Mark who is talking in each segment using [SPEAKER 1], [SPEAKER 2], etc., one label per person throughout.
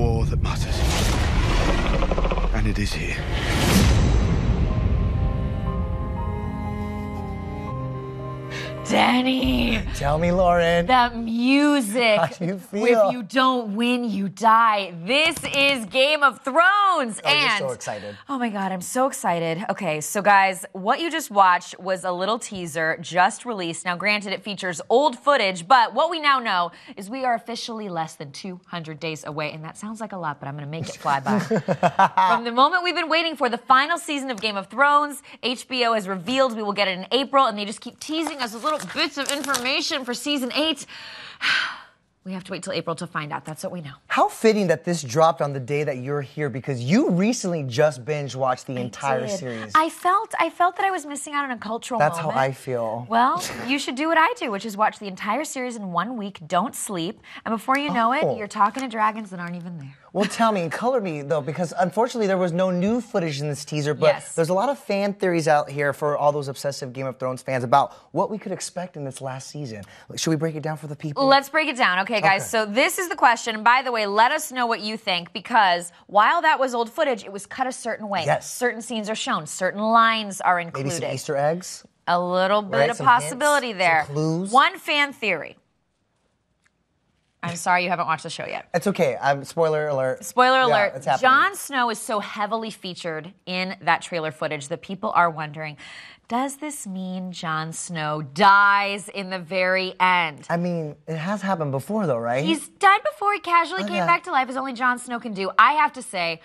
[SPEAKER 1] war that matters. And it is here.
[SPEAKER 2] Danny!
[SPEAKER 3] Tell me, Lauren.
[SPEAKER 2] That music.
[SPEAKER 3] How do you feel?
[SPEAKER 2] If you don't win, you die. This is Game of Thrones.
[SPEAKER 3] Oh, you're so excited.
[SPEAKER 2] Oh my God, I'm so excited. Okay, so guys, what you just watched was a little teaser just released. Now, granted, it features old footage, but what we now know is we are officially less than 200 days away, and that sounds like a lot, but I'm going to make it fly by. From the moment we've been waiting for the final season of Game of Thrones, HBO has revealed we will get it in April, and they just keep teasing us with little bits of information for season 8. We have to wait till April to find out. That's what we know.
[SPEAKER 3] How fitting that this dropped on the day that you're here, because you recently just binge watched the entire series.
[SPEAKER 2] I felt that I was missing out on a cultural moment.
[SPEAKER 3] That's how I feel.
[SPEAKER 2] Well, you should do what I do, which is watch the entire series in 1 week, don't sleep, and before you know it, you're talking to dragons that aren't even there.
[SPEAKER 3] Well, tell me, color me, though, because unfortunately there was no new footage in this teaser, but there's a lot of fan theories out here for all those obsessive Game of Thrones fans about what we could expect in this last season. Should we break it down for the people?
[SPEAKER 2] Let's break it down. Okay, guys, so this is the question. And by the way, let us know what you think, because while that was old footage, it was cut a certain way.
[SPEAKER 3] Yes.
[SPEAKER 2] Certain scenes are shown. Certain lines are included.
[SPEAKER 3] Maybe some Easter eggs?
[SPEAKER 2] A little bit of possibility
[SPEAKER 3] hints,
[SPEAKER 2] there.
[SPEAKER 3] some clues.
[SPEAKER 2] One fan theory. I'm sorry you haven't watched the show yet.
[SPEAKER 3] It's okay. Spoiler alert.
[SPEAKER 2] Spoiler alert.
[SPEAKER 3] It's happening.
[SPEAKER 2] Jon Snow is so heavily featured in that trailer footage that people are wondering, does this mean Jon Snow dies in the very end?
[SPEAKER 3] I mean, it has happened before, though, right?
[SPEAKER 2] He's died before. He casually came back to life, as only Jon Snow can do. I have to say,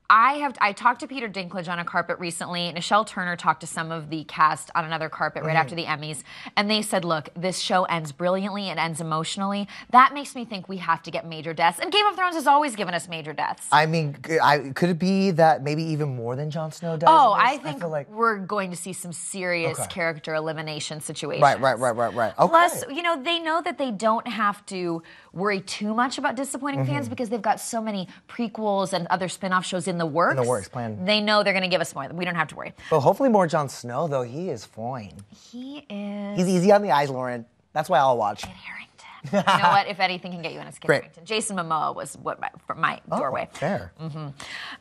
[SPEAKER 2] I talked to Peter Dinklage on a carpet recently. Nichelle Turner talked to some of the cast on another carpet right after the Emmys, and they said, look, this show ends brilliantly, it ends emotionally. That makes me think we have to get major deaths, and Game of Thrones has always given us major deaths.
[SPEAKER 3] I mean, could it be that maybe even more than Jon Snow dies?
[SPEAKER 2] Oh, I think we're going to see some serious character elimination situations.
[SPEAKER 3] Right. Okay.
[SPEAKER 2] Plus, you know, they know that they don't have to worry too much about disappointing fans because they've got so many prequels and other spin-off shows in the works.
[SPEAKER 3] In the works, planned.
[SPEAKER 2] They know they're going to give us more. We don't have to worry.
[SPEAKER 3] Well, hopefully more Jon Snow, though. He is fine.
[SPEAKER 2] He is.
[SPEAKER 3] He's easy on the eyes, Lauren. That's why I'll watch.
[SPEAKER 2] Kit Harington. You know what? If anything can get you in, it's Kit Harington. Jason Momoa was for my doorway.
[SPEAKER 3] Fair.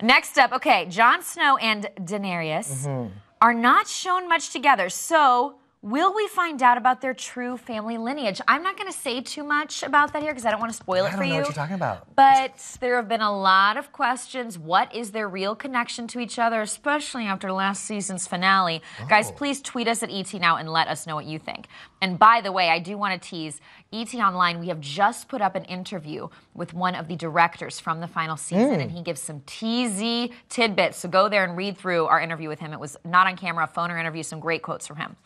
[SPEAKER 2] Next up, okay, Jon Snow and Daenerys are not shown much together. So, will we find out about their true family lineage? I'm not going to say too much about that here because I don't want to spoil it for you.
[SPEAKER 3] I don't know what you're talking about.
[SPEAKER 2] But there have been a lot of questions. What is their real connection to each other, especially after last season's finale? Guys, please tweet us at ETNow and let us know what you think. And by the way, I do want to tease, ETonline, we have just put up an interview with one of the directors from the final season, and he gives some teasy tidbits. So go there and read through our interview with him. It was not on camera, a phone or interview, some great quotes from him.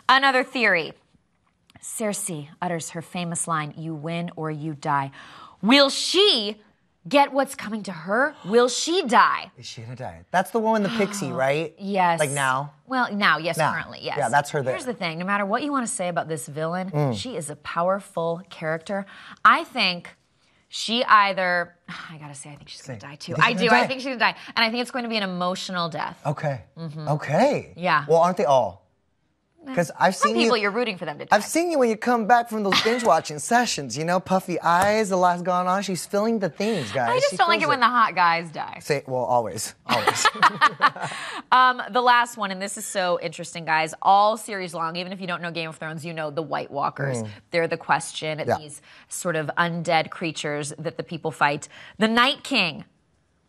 [SPEAKER 2] Another theory. Cersei utters her famous line, "You win or you die." Will she get what's coming to her? Will she die?
[SPEAKER 3] Is she gonna die? That's the one in the pixie, right?
[SPEAKER 2] Yes.
[SPEAKER 3] Like now?
[SPEAKER 2] Well, now, yes, currently, yes.
[SPEAKER 3] Yeah, that's her there.
[SPEAKER 2] Here's the thing. No matter what you want to say about this villain, she is a powerful character. I think she either... I gotta say, I think she's gonna die too. I do. I think she's gonna die. And I think it's going to be an emotional death.
[SPEAKER 3] Okay. Okay.
[SPEAKER 2] Yeah.
[SPEAKER 3] Well, aren't they all? Because I've seen
[SPEAKER 2] Some people, you're rooting for them to die.
[SPEAKER 3] I've seen you when you come back from those binge watching sessions. You know, puffy eyes. A lot's gone on. She's feeling the things, guys.
[SPEAKER 2] I just don't like it when the hot guys die.
[SPEAKER 3] Well, always.
[SPEAKER 2] The last one, and this is so interesting, guys. All series long, even if you don't know Game of Thrones, you know the White Walkers. They're the question. These sort of undead creatures that the people fight. The Night King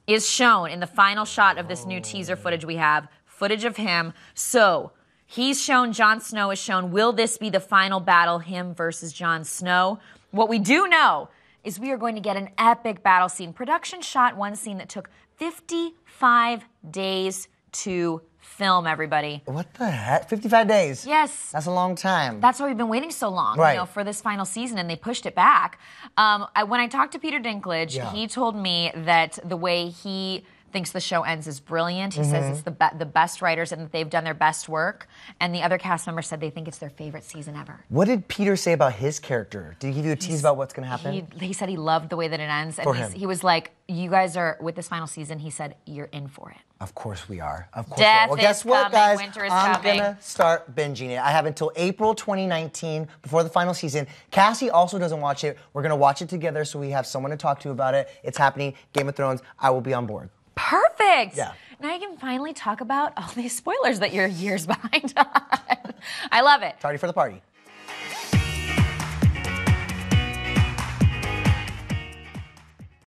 [SPEAKER 2] is shown in the final shot of this new teaser footage we have. Footage of him. So... he's shown, Jon Snow is shown. Will this be the final battle, him versus Jon Snow? What we do know is we are going to get an epic battle scene. Production shot one scene that took 55 days to film, everybody.
[SPEAKER 3] What the heck? 55 days?
[SPEAKER 2] Yes.
[SPEAKER 3] That's a long time.
[SPEAKER 2] That's why we've been waiting so long, for this final season, and they pushed it back. When I talked to Peter Dinklage, he told me that the way he thinks the show ends is brilliant. He says it's the best writers and that they've done their best work. And the other cast members said they think it's their favorite season ever.
[SPEAKER 3] What did Peter say about his character? Did he give you a tease about what's going to happen?
[SPEAKER 2] He said he loved the way that it ends. And he was like, you guys are, with this final season, he said, you're in for it.
[SPEAKER 3] Of course we are. Of course
[SPEAKER 2] Death
[SPEAKER 3] we are. Well, guess
[SPEAKER 2] is
[SPEAKER 3] what,
[SPEAKER 2] coming.
[SPEAKER 3] guys?
[SPEAKER 2] Winter is
[SPEAKER 3] I'm
[SPEAKER 2] coming.
[SPEAKER 3] going to start binging it. I have until April 2019 before the final season. Cassie also doesn't watch it. We're going to watch it together so we have someone to talk to about it. It's happening. Game of Thrones. I will be on board.
[SPEAKER 2] Perfect.
[SPEAKER 3] Yeah.
[SPEAKER 2] Now you can finally talk about all these spoilers that you're years behind on. I love it.
[SPEAKER 3] Tardy for the party.